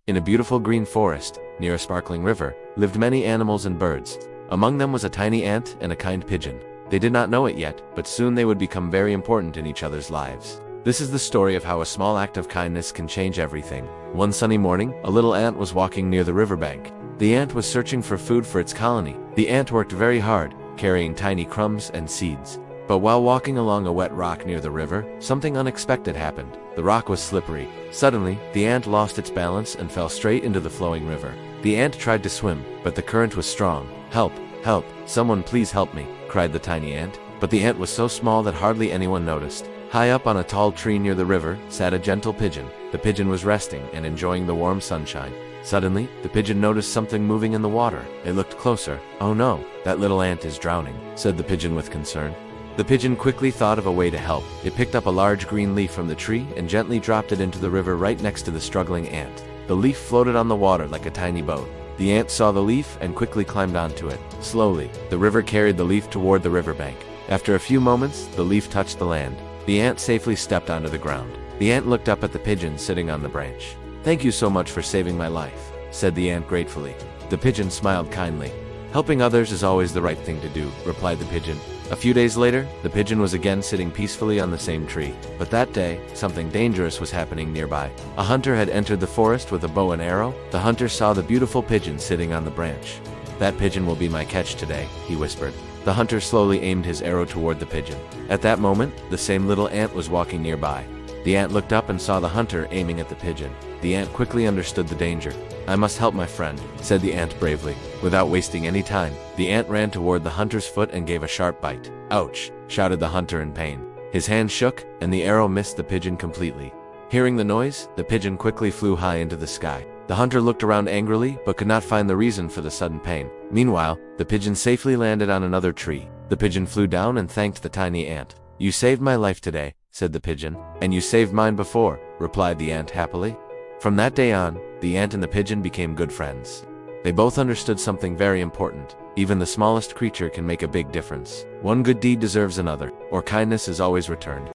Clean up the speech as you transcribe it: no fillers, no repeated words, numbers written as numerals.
In a beautiful green forest, near a sparkling river, lived many animals and birds. Among them was a tiny ant and a kind pigeon. They did not know it yet, but soon they would become very important in each other's lives. This is the story of how a small act of kindness can change everything. One sunny morning, a little ant was walking near the riverbank. The ant was searching for food for its colony. The ant worked very hard, carrying tiny crumbs and seeds. But while walking along a wet rock near the river, something unexpected happened. The rock was slippery. Suddenly, the ant lost its balance and fell straight into the flowing river. The ant tried to swim, but the current was strong. "Help! Help! Someone please help me!" cried the tiny ant. But the ant was so small that hardly anyone noticed. High up on a tall tree near the river sat a gentle pigeon. The pigeon was resting and enjoying the warm sunshine. Suddenly, the pigeon noticed something moving in the water. It looked closer. "Oh no, that little ant is drowning," said the pigeon with concern. The pigeon quickly thought of a way to help. It picked up a large green leaf from the tree and gently dropped it into the river right next to the struggling ant. The leaf floated on the water like a tiny boat. The ant saw the leaf and quickly climbed onto it. Slowly, the river carried the leaf toward the riverbank. After a few moments, the leaf touched the land. The ant safely stepped onto the ground. The ant looked up at the pigeon sitting on the branch. "Thank you so much for saving my life," said the ant gratefully. The pigeon smiled kindly. "Helping others is always the right thing to do," replied the pigeon. A few days later, the pigeon was again sitting peacefully on the same tree. But that day, something dangerous was happening nearby. A hunter had entered the forest with a bow and arrow. The hunter saw the beautiful pigeon sitting on the branch. "That pigeon will be my catch today," he whispered. The hunter slowly aimed his arrow toward the pigeon. At that moment, the same little ant was walking nearby. The ant looked up and saw the hunter aiming at the pigeon. The ant quickly understood the danger. "I must help my friend," said the ant bravely. Without wasting any time, the ant ran toward the hunter's foot and gave a sharp bite. "Ouch!" shouted the hunter in pain. His hand shook, and the arrow missed the pigeon completely. Hearing the noise, the pigeon quickly flew high into the sky. The hunter looked around angrily, but could not find the reason for the sudden pain. Meanwhile, the pigeon safely landed on another tree. The pigeon flew down and thanked the tiny ant. "You saved my life today," said the pigeon. "And you saved mine before," replied the ant happily. From that day on, the ant and the pigeon became good friends. They both understood something very important. Even the smallest creature can make a big difference. One good deed deserves another, or kindness is always returned.